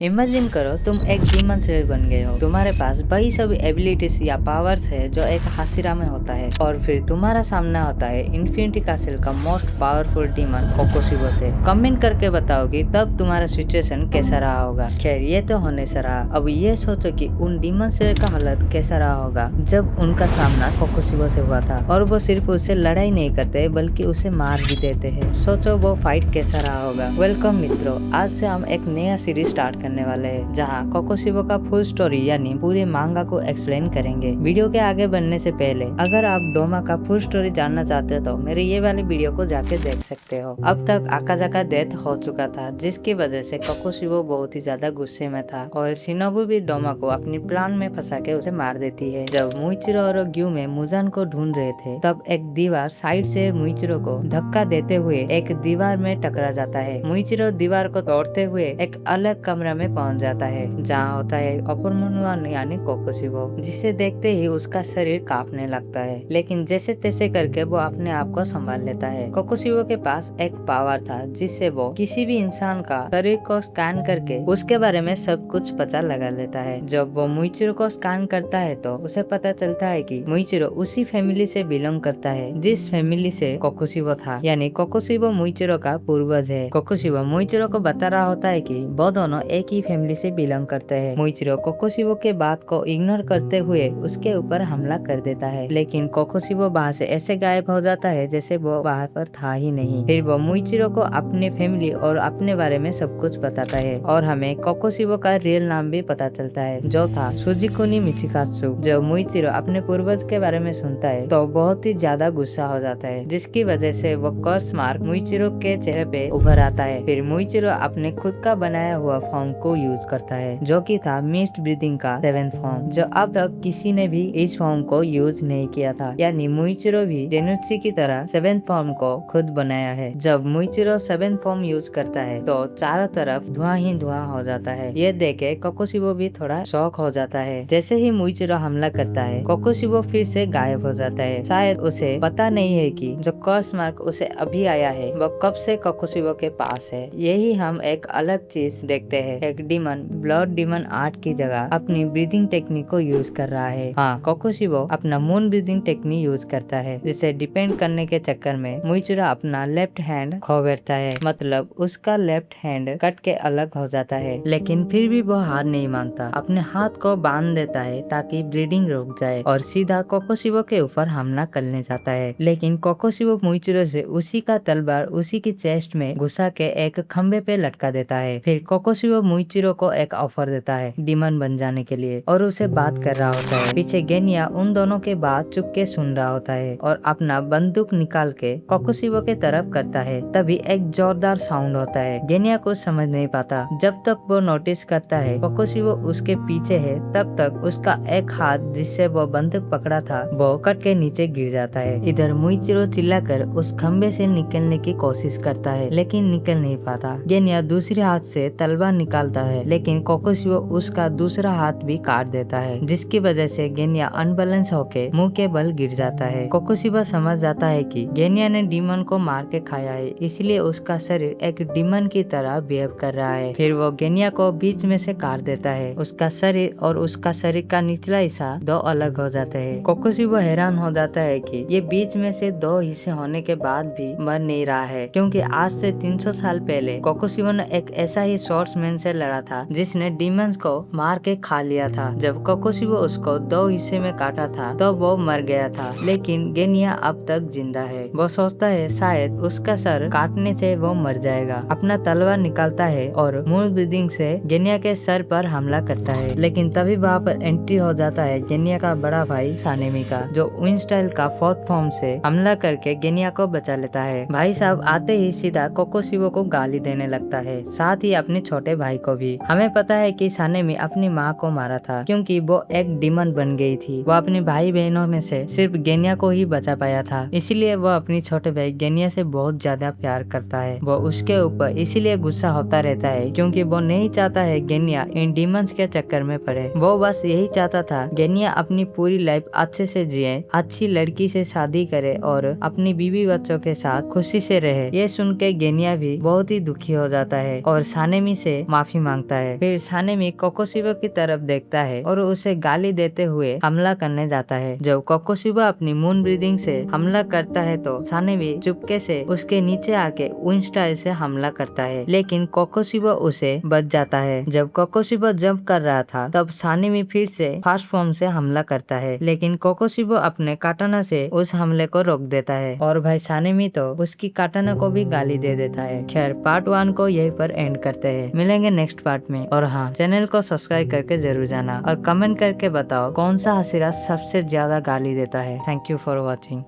Imagine करो तुम एक डीमन स्लेयर बन गए हो। तुम्हारे पास वही सब एबिलिटीज या पावर्स है जो एक हाशिरा में होता है, और फिर तुम्हारा सामना होता है इन्फिनिटी कासल का मोस्ट पावरफुल डीमन कोकोशिबो से। कमेंट करके बताओ कि तब तुम्हारा सिचुएशन कैसा रहा होगा। खैर ये तो होने से रहा, अब ये सोचो कि उन डीमन स्लेयर का हालत कैसा रहा होगा जब उनका सामना कोकोशिबो से हुआ था, और वो सिर्फ उससे लड़ाई नहीं करते बल्कि उसे मार भी देते हैं। सोचो वो फाइट कैसा रहा होगा। वेलकम मित्रों, आज से हम एक नया सीरीज स्टार्ट करने वाले हैं जहां कोकोशिबो का फुल स्टोरी यानी पूरे मांगा को एक्सप्लेन करेंगे। वीडियो के आगे बढ़ने से पहले अगर आप डोमा का फुल स्टोरी जानना चाहते हो तो मेरे ये वाली वीडियो को जाके देख सकते हो। अब तक आकाजा का डेथ हो चुका था, जिसकी वजह से कोकोशिबो बहुत ही ज्यादा गुस्से में था, और शिनोबु भी डोमा को अपनी प्लान में फंसा के उसे मार देती है। जब मुइचिरो और ग्यूमे मुजान को ढूंढ रहे थे तब एक दीवार साइड से मुइचिरो को धक्का देते हुए एक दीवार में टकरा जाता है। मुइचिरो दीवार को तोड़ते हुए एक अलग कमरा में पहुंच जाता है जहाँ होता है ओपोमुनुआन यानी कोकोशिबो, जिसे देखते ही उसका शरीर कांपने लगता है, लेकिन जैसे तैसे करके वो अपने आप को संभाल लेता है। कोकोशिबो के पास एक पावर था जिससे वो किसी भी इंसान का शरीर को स्कैन करके उसके बारे में सब कुछ पता लगा लेता है। जब वो मुइचिरो को स्कैन करता है तो उसे पता चलता है कि मुइचिरो उसी फैमिली से बिलोंग करता है जिस फैमिली से कोकोशिबो था, यानी कोकोशिबो मुइचिरो का पूर्वज है। कोकोशिबो मुइचिरो को बता रहा होता है कि वो दोनों एक ही फैमिली से बिलोंग करते हैं। मुइचिरो कोकोशिबो के बात को इग्नोर करते हुए उसके ऊपर हमला कर देता है, लेकिन कोकोशिबो वहाँ से ऐसे गायब हो जाता है जैसे वो वहाँ पर था ही नहीं। फिर वो मुइचिरो को अपने फैमिली और अपने बारे में सब कुछ बताता है, और हमें कोकोशिबो का रियल नाम भी पता चलता है जो था सुजिकुनी मिचिकात्सु। जब मुइचिरो अपने पूर्वज के बारे में सुनता है तो बहुत ही ज्यादा गुस्सा हो जाता है, जिसकी वजह से वो कर्स मार्क मुइचिरो के चेहरे पे उभर आता है। फिर मुइचिरो अपने खुद का बनाया हुआ फॉर्म को यूज करता है जो कि था मिस्ट ब्रीदिंग का 7th फॉर्म, जो अब तक किसी ने भी इस फॉर्म को यूज नहीं किया था, यानी मुइचिरो भी जेनुत्सु की तरह 7th फॉर्म को खुद बनाया है। जब मुइचिरो 7th फॉर्म यूज करता है तो चारों तरफ धुआं ही धुआं हो जाता है। ये देखे कोकोशिबो भी थोड़ा शॉक हो जाता है। जैसे ही मुइचिरो हमला करता है कोकोशिबो फिर से गायब हो जाता है। शायद उसे पता नहीं है कि जो कर्स मार्क उसे अभी आया है वो कब से कोकोशिबो के पास है। यही हम एक अलग चीज देखते हैं, एक डीमन ब्लड डीमन 8 की जगह अपनी ब्रीदिंग टेक्निक को यूज कर रहा है। हाँ, कोकोशिबो अपना मून ब्रीदिंग टेक्निक यूज करता है, जिसे डिपेंड करने के चक्कर में मुइचिरो अपना लेफ्ट हैंड खो बैठता है, मतलब उसका लेफ्ट हैंड कट के अलग हो जाता है। लेकिन फिर भी वो हार नहीं मानता, अपने हाथ को बांध देता है ताकि ब्लीडिंग रुक जाए, और सीधा कोकोशिबो के ऊपर हमला करने जाता है। लेकिन कोकोशिबो मुइचिरो से उसी का तलवार उसी की चेस्ट में घुसा के एक खंबे पे लटका देता है। फिर कोकोशिबो मुइचिरो को एक ऑफर देता है डीमन बन जाने के लिए, और उसे बात कर रहा होता है। पीछे गेनिया उन दोनों के बात चुप के सुन रहा होता है और अपना बंदूक निकाल के कोकोशिबो के तरफ करता है। तभी एक जोरदार साउंड होता है। गेनिया कुछ समझ नहीं पाता। जब तक वो नोटिस करता है कोकोशिबो उसके पीछे है, तब तक उसका एक हाथ जिससे वो बंदूक पकड़ा था वो कट के नीचे गिर जाता है। इधर मुइचिरो चिल्लाकर उस खंबे से निकलने की कोशिश करता है, लेकिन निकल नहीं पाता। गेनिया दूसरे हाथ से तलवार निकालता है, लेकिन कोकोशिबो उसका दूसरा हाथ भी काट देता है, जिसकी वजह से गेनिया अनबैलेंस होके मुंह के बल गिर जाता है। कोकोशिबो समझ जाता है कि गेनिया ने डीमन को मार के खाया है, इसलिए उसका शरीर एक डीमन की तरह बिहेव कर रहा है। फिर वो गेनिया को बीच में से काट देता है। उसका शरीर और उसका शरीर का निचला हिस्सा दो अलग हो जाते हैं। कोकोशिबो हैरान हो जाता है कि ये बीच में से दो हिस्से होने के बाद भी मर नहीं रहा है, क्योंकि आज से 300 साल पहले कोकोशिबो ने एक ऐसा ही स्वॉर्ड्समैन से लड़ा था जिसने डीमंस को मार के खा लिया था। जब कोकोशिबो उसको दो हिस्से में काटा था तो वो मर गया था, लेकिन गेनिया अब तक जिंदा है। वो सोचता है शायद उसका सर काटने से वो मर जाएगा। अपना तलवार निकालता है और मून ब्रीदिंग से गेनिया के सर पर हमला करता है, लेकिन तभी वहाँ पर एंट्री हो जाता है गेनिया का बड़ा भाई सानेमी का, जो विंस्टाइल का 4th फॉर्म से हमला करके गेनिया को बचा लेता है। भाई साहब आते ही सीधा कोकोशिबो को गाली देने लगता है, साथ ही अपने छोटे भाई को भी। हमें पता है कि सानेमी अपनी माँ को मारा था क्योंकि वो एक डीमन बन गई थी। वो अपने भाई बहनों में से सिर्फ गेनिया को ही बचा पाया था, इसीलिए वो अपनी छोटे भाई गेनिया से बहुत ज्यादा प्यार करता है। वो उसके ऊपर इसीलिए गुस्सा होता रहता है क्योंकि वो नहीं चाहता है गेनिया इन डीमंस के चक्कर में पड़े। वो बस यही चाहता था गेनिया अपनी पूरी लाइफ अच्छे से जिए, अच्छी लड़की से शादी करे और अपनी बीवी बच्चों के साथ खुशी से रहे। ये सुन के गेनिया भी बहुत ही दुखी हो जाता है और सानेमी से माफी माफी मांगता है। फिर सानेमी कोकोशिबा की तरफ देखता है और उसे गाली देते हुए हमला करने जाता है। जब कोकोशिबा अपनी मून ब्रीदिंग से हमला करता है तो सानेमी चुपके से उसके नीचे आके विंड स्टाइल से हमला करता है, लेकिन कोकोशिबा उसे बच जाता है। जब कोकोशिबा जंप कर रहा था तब सानेमी फिर से फास्ट फॉर्म से हमला करता है, लेकिन कोकोशिबा अपने काटाना से उस हमले को रोक देता है और भाई सानेमी तो उसकी काटाना को भी गाली दे देता है। खैर पार्ट 1 को यहीं पर एंड करते हैं, मिलेंगे नेक्स्ट पार्ट में। और हाँ, चैनल को सब्सक्राइब करके जरूर जाना और कमेंट करके बताओ कौन सा हाशिरा सबसे ज्यादा गाली देता है। Thank you for watching.